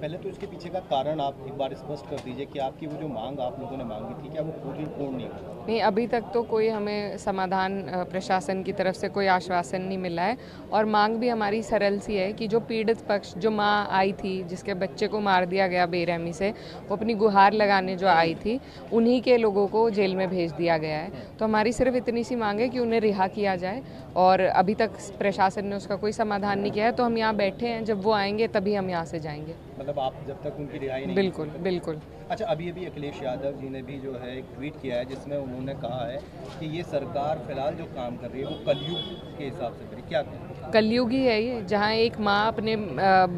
पहले तो इसके पीछे का कारण आप एक बार स्पष्ट कर दीजिए कि आपकी वो जो मांग आप लोगों ने मांगी थी, क्या वो पूर्ण नहीं हुई? नहीं, अभी तक तो कोई हमें समाधान प्रशासन की तरफ से कोई आश्वासन नहीं मिला है। और मांग भी हमारी सरल सी है कि जो पीड़ित पक्ष, जो माँ आई थी जिसके बच्चे को मार दिया गया बेरहमी से, वो अपनी गुहार लगाने जो आई थी, उन्हीं के लोगों को जेल में भेज दिया गया है। तो हमारी सिर्फ इतनी सी मांग है कि उन्हें रिहा किया जाए, और अभी तक प्रशासन ने उसका कोई समाधान नहीं किया है। तो हम यहाँ बैठे हैं, जब वो आएंगे तभी हम यहाँ से जाएंगे। मतलब आप जब तक उनकी रिहाई नहीं? बिल्कुल बिल्कुल। अच्छा, अभी अभी अखिलेश यादव जी ने भी जो है एक ट्वीट किया है जिसमें उन्होंने कहा है कि ये सरकार फिलहाल जो काम कर रही है वो कलयुग के हिसाब से करी, क्या कहें? कलयुग ही है ये, जहाँ एक माँ अपने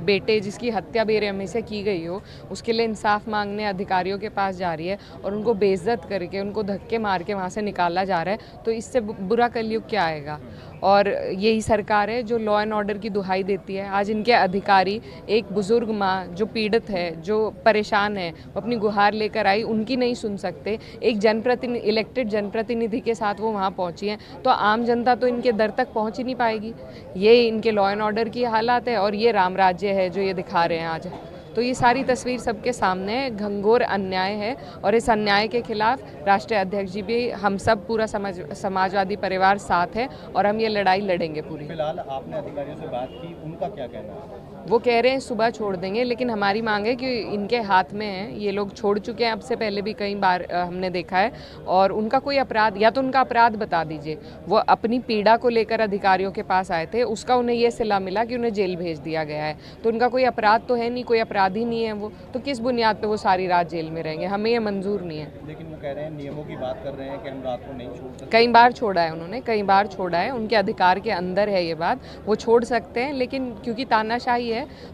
बेटे जिसकी हत्या बेरहमी से की गई हो, उसके लिए इंसाफ मांगने अधिकारियों के पास जा रही है और उनको बेइज्जत करके, उनको धक्के मार के वहाँ से निकाला जा रहा है। तो इससे बुरा कलयुग क्या आएगा? और यही सरकार है जो लॉ एंड ऑर्डर की दुहाई देती है। आज इनके अधिकारी, एक बुजुर्ग माँ जो पीड़ित है, जो परेशान है, वो अपनी गुहार लेकर आई, उनकी नहीं सुन सकते। एक जनप्रतिनिधि, इलेक्टेड जनप्रतिनिधि के साथ वो वहाँ पहुँची हैं, तो आम जनता तो इनके दर तक पहुँच ही नहीं पाएगी। ये इनके लॉ एंड ऑर्डर की हालात है और ये राम राज्य है जो ये दिखा रहे हैं आज। तो ये सारी तस्वीर सबके सामने है, घंघोर अन्याय है, और इस अन्याय के खिलाफ राष्ट्रीय अध्यक्ष जी भी, हम सब, पूरा समाजवादी परिवार साथ है, और हम ये लड़ाई लड़ेंगे पूरी। फिलहाल आपने अधिकारियों से बात की, उनका क्या कहना है? वो कह रहे हैं सुबह छोड़ देंगे, लेकिन हमारी मांग है कि इनके हाथ में है, ये लोग छोड़ चुके हैं अब से पहले भी कई बार हमने देखा है, और उनका कोई अपराध, या तो उनका अपराध बता दीजिए। वो अपनी पीड़ा को लेकर अधिकारियों के पास आए थे, उसका उन्हें ये सिला मिला कि उन्हें जेल भेज दिया गया है। तो उनका कोई अपराध तो है नहीं, कोई अपराधी नहीं है वो, तो किस बुनियाद पर वो सारी रात जेल में रहेंगे? हमें ये मंजूर नहीं है। लेकिन वो कह रहे हैं, नियमों की बात कर रहे हैं कि हम रात को नहीं छोड़ सकते। कई बार छोड़ा है उन्होंने, कई बार छोड़ा है, उनके अधिकार के अंदर है ये बात, वो छोड़ सकते हैं। लेकिन क्योंकि तानाशाही है,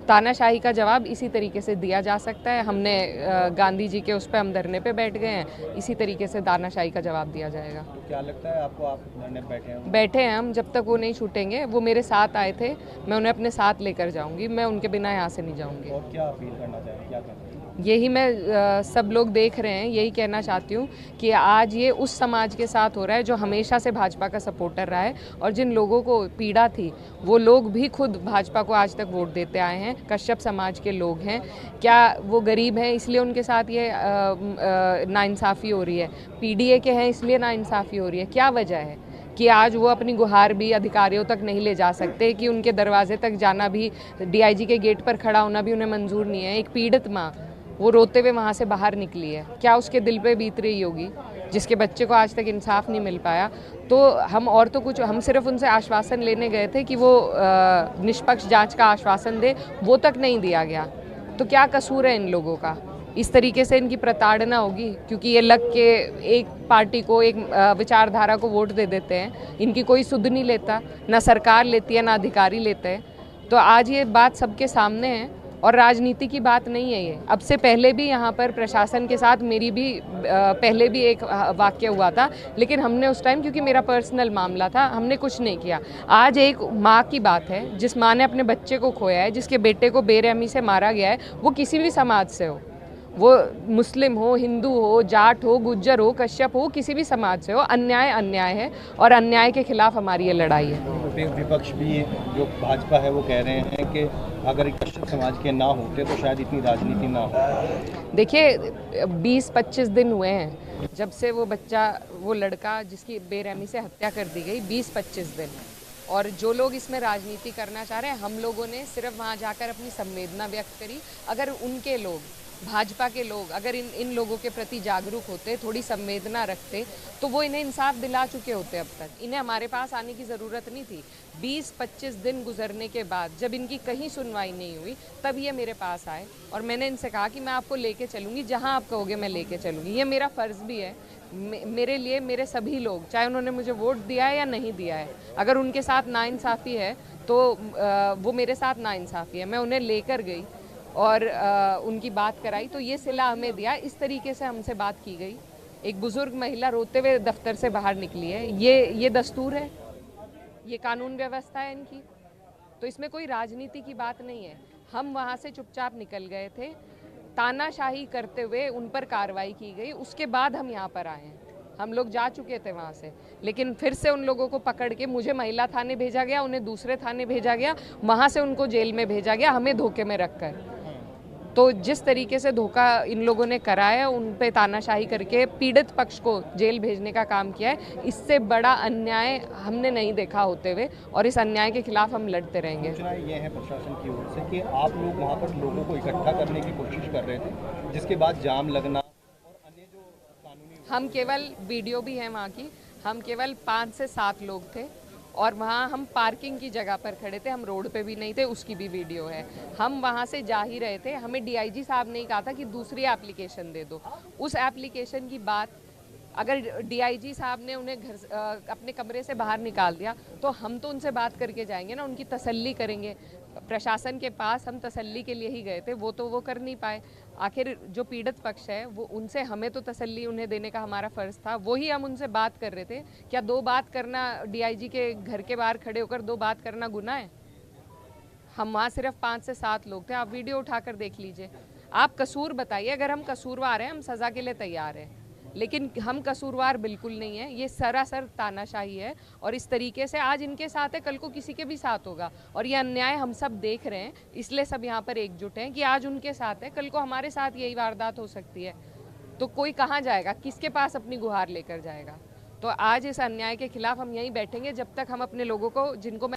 तानाशाही का जवाब इसी तरीके से दिया जा सकता है। हमने गांधी जी के उस पर हम धरने पे बैठ गए हैं, इसी तरीके से तानाशाही का जवाब दिया जाएगा। तो क्या लगता है आपको, आप धरने बैठे हैं हम, जब तक वो नहीं छूटेंगे। वो मेरे साथ आए थे, मैं उन्हें अपने साथ लेकर जाऊंगी, मैं उनके बिना यहाँ से नहीं जाऊंगी। और क्या अपील करना चाहेंगे, क्या करना? यही मैं, सब लोग देख रहे हैं, यही कहना चाहती हूँ कि आज ये उस समाज के साथ हो रहा है जो हमेशा से भाजपा का सपोर्टर रहा है, और जिन लोगों को पीड़ा थी वो लोग भी खुद भाजपा को आज तक वोट देते आए हैं। कश्यप समाज के लोग हैं, क्या वो गरीब हैं इसलिए उनके साथ ये नाइंसाफ़ी हो रही है? पीडीए के हैं इसलिए नाइंसाफ़ी हो रही है? क्या वजह है कि आज वो अपनी गुहार भी अधिकारियों तक नहीं ले जा सकते, कि उनके दरवाजे तक जाना भी, डीआईजी के गेट पर खड़ा होना भी उन्हें मंजूर नहीं है? एक पीड़ित माँ, वो रोते हुए वहाँ से बाहर निकली है, क्या उसके दिल पे बीत रही होगी, जिसके बच्चे को आज तक इंसाफ नहीं मिल पाया? तो हम, और तो कुछ, हम सिर्फ उनसे आश्वासन लेने गए थे कि वो निष्पक्ष जांच का आश्वासन दे, वो तक नहीं दिया गया। तो क्या कसूर है इन लोगों का? इस तरीके से इनकी प्रताड़ना होगी क्योंकि ये लग के एक पार्टी को, एक विचारधारा को वोट दे देते हैं। इनकी कोई सुध नहीं लेता, ना सरकार लेती है, ना अधिकारी लेते हैं। तो आज ये बात सबके सामने है, और राजनीति की बात नहीं है ये। अब से पहले भी यहाँ पर प्रशासन के साथ मेरी भी पहले भी एक वाक़या हुआ था, लेकिन हमने उस टाइम, क्योंकि मेरा पर्सनल मामला था, हमने कुछ नहीं किया। आज एक माँ की बात है, जिस माँ ने अपने बच्चे को खोया है, जिसके बेटे को बेरहमी से मारा गया है, वो किसी भी समाज से हो, वो मुस्लिम हो, हिंदू हो, जाट हो, गुज्जर हो, कश्यप हो, किसी भी समाज से हो, अन्याय अन्याय है, और अन्याय के खिलाफ हमारी ये लड़ाई है। विपक्ष भी, जो भाजपा है, वो कह रहे हैं कि अगर कश्यप समाज के ना होते तो शायद इतनी राजनीति ना हो। देखिए, 20-25 दिन हुए हैं जब से वो बच्चा, वो लड़का जिसकी बेरहमी से हत्या कर दी गई, 20-25 दिन। और जो लोग इसमें राजनीति करना चाह रहे हैं, हम लोगों ने सिर्फ वहाँ जाकर अपनी संवेदना व्यक्त करी। अगर उनके लोग, भाजपा के लोग, अगर इन लोगों के प्रति जागरूक होते, थोड़ी संवेदना रखते, तो वो इन्हें इंसाफ दिला चुके होते अब तक। इन्हें हमारे पास आने की ज़रूरत नहीं थी। 20-25 दिन गुजरने के बाद जब इनकी कहीं सुनवाई नहीं हुई, तब ये मेरे पास आए, और मैंने इनसे कहा कि मैं आपको लेके चलूँगी, जहाँ आप कहोगे मैं लेके चलूँगी। ये मेरा फ़र्ज़ भी है। मेरे लिए मेरे सभी लोग, चाहे उन्होंने मुझे वोट दिया है या नहीं दिया है, अगर उनके साथ नाइंसाफ़ी है तो वो मेरे साथ नाइंसाफ़ी है। मैं उन्हें लेकर गई और उनकी बात कराई, तो ये सिला हमें दिया। इस तरीके से हमसे बात की गई। एक बुजुर्ग महिला रोते हुए दफ्तर से बाहर निकली है। ये दस्तूर है, ये कानून व्यवस्था है इनकी। तो इसमें कोई राजनीति की बात नहीं है। हम वहाँ से चुपचाप निकल गए थे, तानाशाही करते हुए उन पर कार्रवाई की गई, उसके बाद हम यहाँ पर आए हैं। हम लोग जा चुके थे वहाँ से, लेकिन फिर से उन लोगों को पकड़ के मुझे महिला थाने भेजा गया, उन्हें दूसरे थाने भेजा गया, वहाँ से उनको जेल में भेजा गया, हमें धोखे में रखकर। तो जिस तरीके से धोखा इन लोगों ने करा है, उन पे तानाशाही करके पीड़ित पक्ष को जेल भेजने का काम किया है, इससे बड़ा अन्याय हमने नहीं देखा होते हुए, और इस अन्याय के खिलाफ हम लड़ते रहेंगे। सूचना ये है प्रशासन की ओर से कि आप लोग वहाँ पर लोगों को इकट्ठा करने की कोशिश कर रहे थे, जिसके बाद जाम लगना और अन्य जो कानूनी। हम केवल, वीडियो भी है वहाँ की, हम केवल 5 से 7 लोग थे और वहाँ हम पार्किंग की जगह पर खड़े थे, हम रोड पे भी नहीं थे, उसकी भी वीडियो है। हम वहाँ से जा ही रहे थे, हमें डीआईजी साहब ने ही कहा था कि दूसरी एप्लीकेशन दे दो। उस एप्लीकेशन की बात अगर डीआईजी साहब ने उन्हें अपने कमरे से बाहर निकाल दिया तो हम तो उनसे बात करके जाएंगे ना, उनकी तसल्ली करेंगे। प्रशासन के पास हम तसल्ली के लिए ही गए थे, वो तो वो कर नहीं पाए। आखिर जो पीड़ित पक्ष है वो, उनसे हमें तो तसल्ली उन्हें देने का हमारा फ़र्ज़ था, वही हम उनसे बात कर रहे थे। क्या 2 बात करना, डीआईजी के घर के बाहर खड़े होकर 2 बात करना गुनाह है? हम वहाँ सिर्फ 5 से 7 लोग थे, आप वीडियो उठाकर देख लीजिए। आप कसूर बताइए, अगर हम कसूरवार हैं हम सज़ा के लिए तैयार हैं, लेकिन हम कसूरवार बिल्कुल नहीं है। ये सरासर तानाशाही है और इस तरीके से आज इनके साथ है, कल को किसी के भी साथ होगा, और ये अन्याय हम सब देख रहे हैं, इसलिए सब यहाँ पर एकजुट हैं कि आज उनके साथ है, कल को हमारे साथ यही वारदात हो सकती है। तो कोई कहाँ जाएगा, किसके पास अपनी गुहार लेकर जाएगा? तो आज इस अन्याय के खिलाफ हम यहीं बैठेंगे जब तक हम अपने लोगों को, जिनको